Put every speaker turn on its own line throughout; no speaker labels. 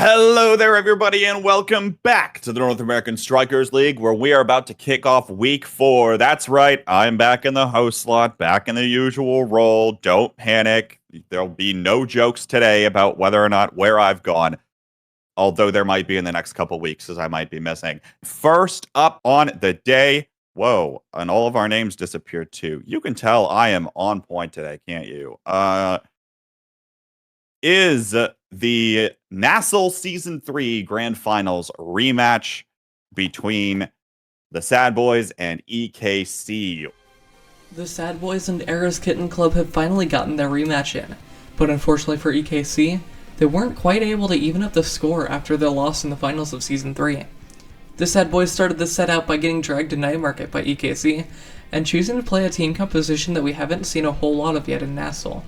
Hello there, everybody, and welcome back to the North American Strikers League, where we are about to kick off Week 4. That's right, I'm back in the host slot, back in the usual role. Don't panic. There'll be no jokes today about whether or not where I've gone, although there might be in the next couple weeks, as I might be missing. First up on the day, whoa, and all of our names disappeared too. You can tell I am on point today, can't you? Is the Nassau Season 3 Grand Finals rematch between the Sad Boys and EKC.
The Sad Boys and Era's Kitten Club have finally gotten their rematch in, but unfortunately for EKC, they weren't quite able to even up the score after their loss in the finals of Season 3. The Sad Boys started this set out by getting dragged to Night Market by EKC, and choosing to play a team composition that we haven't seen a whole lot of yet in Nassau,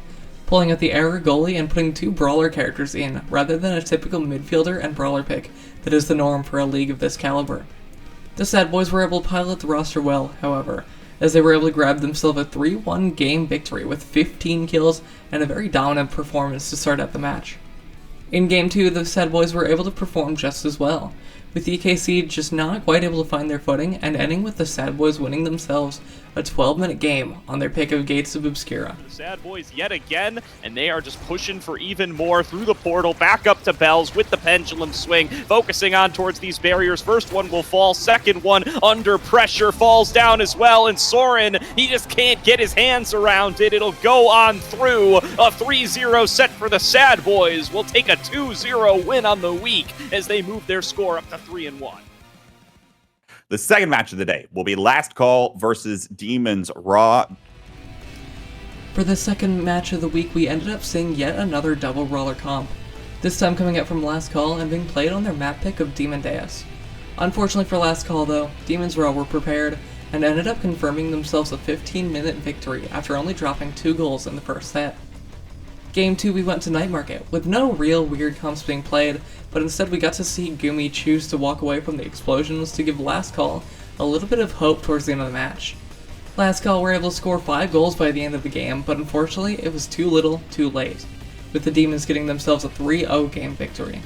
pulling out the Era goalie and putting two brawler characters in, rather than a typical midfielder and brawler pick that is the norm for a league of this caliber. The Sad Boys were able to pilot the roster well, however, as they were able to grab themselves a 3-1 game victory with 15 kills and a very dominant performance to start out the match. In Game 2, the Sad Boys were able to perform just as well, with EKC just not quite able to find their footing and ending with the Sad Boys winning themselves a 12-minute game on their pick of Gates of Obscura.
The Sad Boys yet again, and they are just pushing for even more through the portal, back up to Bells with the pendulum swing, focusing on towards these barriers. First one will fall, second one under pressure falls down as well, and Soren, he just can't get his hands around it. It'll go on through. A 3-0 set for the Sad Boys. Will take a 2-0 win on the week as they move their score up to 3-1.
The second match of the day will be Last Call versus Demons RAHH.
For the second match of the week, we ended up seeing yet another double brawler comp, this time coming out from Last Call and being played on their map pick of Demon Deus. Unfortunately for Last Call though, Demons RAHH were prepared and ended up confirming themselves a 15-minute victory after only dropping 2 goals in the first set. Game 2 we went to Night Market, with no real weird comps being played, but instead we got to see Gumi choose to walk away from the explosions to give Last Call a little bit of hope towards the end of the match. Last Call were able to score 5 goals by the end of the game, but unfortunately it was too little, too late, with the Demons getting themselves a 3-0 game victory.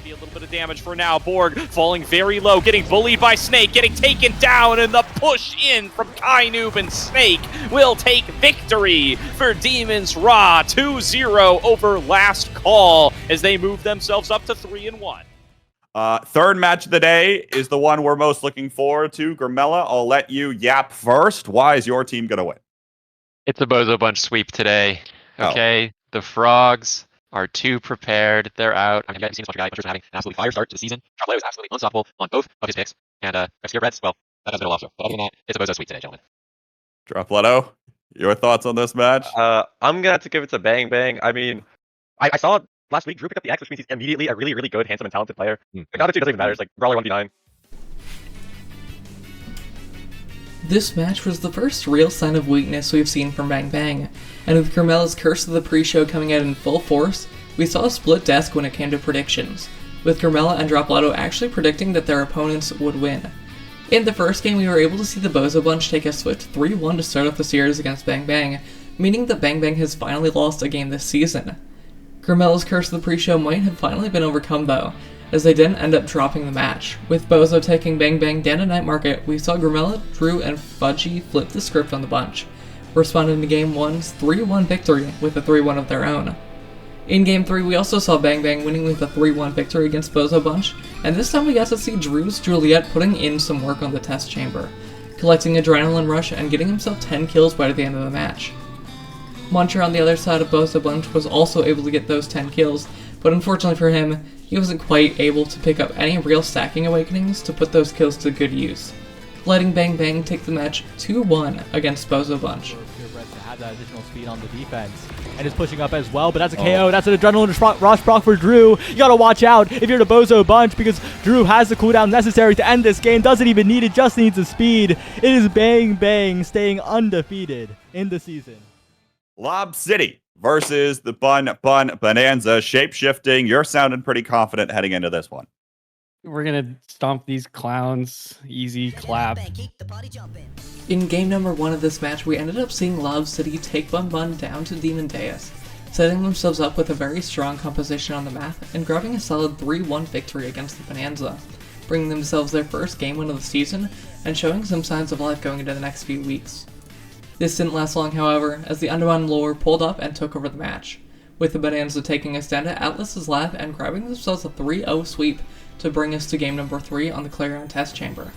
A little bit of damage for now. Borg falling very low, getting bullied by Snake, getting taken down, and the push in from Kainoob, and Snake will take victory for Demons RAHH 2-0 over Last Call as they move themselves up to 3-1.
Third match of the day is the one we're most looking forward to. Grimella, I'll let you yap first. Why is your team going to win?
It's a Bozo bunch sweep today. Okay, The Frogs are too prepared. They're out. I mean, you've seen this guy. Puncher's having an absolutely fire start to the season. Charlotte is absolutely unstoppable on both of his picks. And Obscure Reds, well, that has been a loss. But other than that, it's a Bozo sweep today, gentlemen.
Dropletto, your thoughts on this match?
I'm gonna have to give it to Bang Bang. I mean, I saw last week Drew picked up the X, which means he's immediately a really, really good, handsome, and talented player. The other two doesn't even matter. It's like Brawler 1v9.
This match was the first real sign of weakness we've seen from Bang Bang, and with Grimella's Curse of the Pre-Show coming out in full force, we saw a split desk when it came to predictions, with Grimella and Dropletto actually predicting that their opponents would win. In the first game, we were able to see the Bozo Bunch take a swift 3-1 to start off the series against Bang Bang, meaning that Bang Bang has finally lost a game this season. Grimella's Curse of the Pre-Show might have finally been overcome though, as they didn't end up dropping the match. With Bozo taking Bang Bang down to Night Market, we saw Grimella, Drew, and Fudgy flip the script on the bunch, responding to Game 1's 3-1 victory with a 3-1 of their own. In Game 3, we also saw Bang Bang winning with a 3-1 victory against Bozo Bunch, and this time we got to see Drew's Juliet putting in some work on the test chamber, collecting Adrenaline Rush and getting himself 10 kills by the end of the match. Muncher on the other side of Bozo Bunch was also able to get those 10 kills, but unfortunately for him, he wasn't quite able to pick up any real stacking awakenings to put those kills to good use, letting Bang Bang take the match 2-1 against Bozo Bunch.
To have that additional speed on the defense, and is pushing up as well, but that's a KO. That's an Adrenaline Rush proc for Drew. You gotta watch out if you're the Bozo Bunch, because Drew has the cooldown necessary to end this game. Doesn't even need it, just needs the speed. It is Bang Bang staying undefeated in the season.
Lob City versus the BUNN Bonanza. Shape-shifting. You're sounding pretty confident heading into this one.
We're gonna stomp these clowns. Easy clap.
In game number 1 of this match, we ended up seeing Lob City take BUNN down to Demon Deus, setting themselves up with a very strong composition on the map and grabbing a solid 3-1 victory against the Bonanza, bringing themselves their first game win of the season and showing some signs of life going into the next few weeks. This didn't last long, however, as the BUNN.LOB pulled up and took over the match, with the Bonanza taking a stand at Atlas's lab and grabbing themselves a 3-0 sweep to bring us to game number 3 on the Clarion test chamber.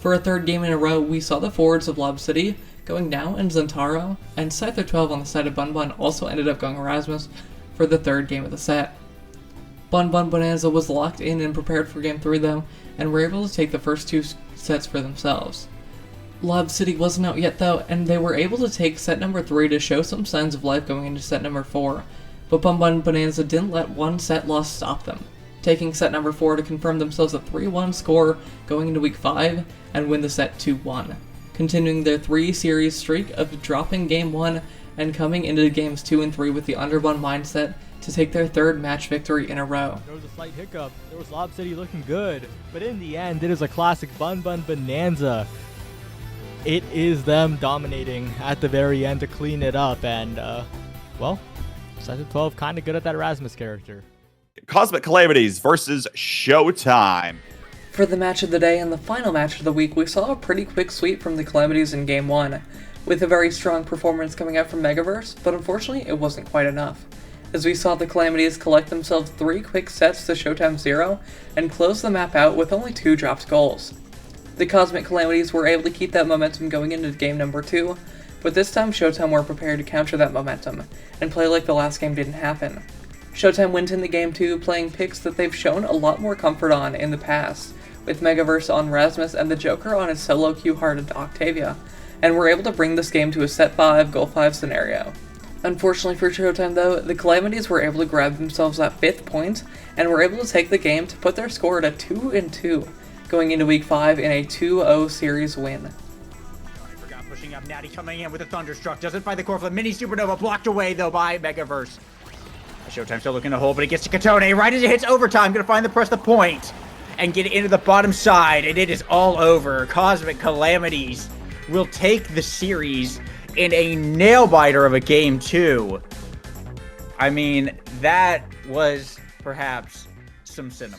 For a third game in a row, we saw the forwards of Lob City going Now and Zentaro, and Scyther12 on the side of BUNN also ended up going Erasmus for the third game of the set. BUNN Bonanza was locked in and prepared for game 3 though, and were able to take the first 2 sets for themselves. Lob City wasn't out yet though, and they were able to take set number 3 to show some signs of life going into set number 4, but BUNN Bonanza didn't let one set loss stop them, taking set number 4 to confirm themselves a 3-1 score going into week 5 and win the set 2-1, continuing their 3-series streak of dropping game 1 and coming into games 2 and 3 with the underbun mindset to take their third match victory in a row.
There was a slight hiccup. There was Lob City looking good, but in the end, it is a classic BUNN Bonanza. It is them dominating at the very end to clean it up, and, well, Scyther12 kind of good at that Erasmus character.
Cosmic Calamities versus Showtime.
For the match of the day and the final match of the week, we saw a pretty quick sweep from the Calamities in game 1, with a very strong performance coming out from Megaverse, but unfortunately it wasn't quite enough, as we saw the Calamities collect themselves 3 quick sets to Showtime 0 and close the map out with only 2 dropped goals. The Cosmic Calamities were able to keep that momentum going into game number 2, but this time Showtime were prepared to counter that momentum and play like the last game didn't happen. Showtime went into game 2 playing picks that they've shown a lot more comfort on in the past, with Megaverse on Rasmus and the Joker on his solo Q-hearted Octavia, and were able to bring this game to a set 5, goal 5 scenario. Unfortunately for Showtime though, the Calamities were able to grab themselves that 5th point, and were able to take the game to put their score at a 2-2, going into week 5 in a 2-0 series win.
Pushing up, Natty coming in with a Thunderstruck, doesn't find the core for the mini Supernova, blocked away though by Megaverse. Showtime still looking to hold, but it gets to Katone right as it hits overtime, gonna find the press the point and get it into the bottom side, and it is all over. Cosmic Calamities will take the series in a nail-biter of a game 2. I mean, that was perhaps some cinema.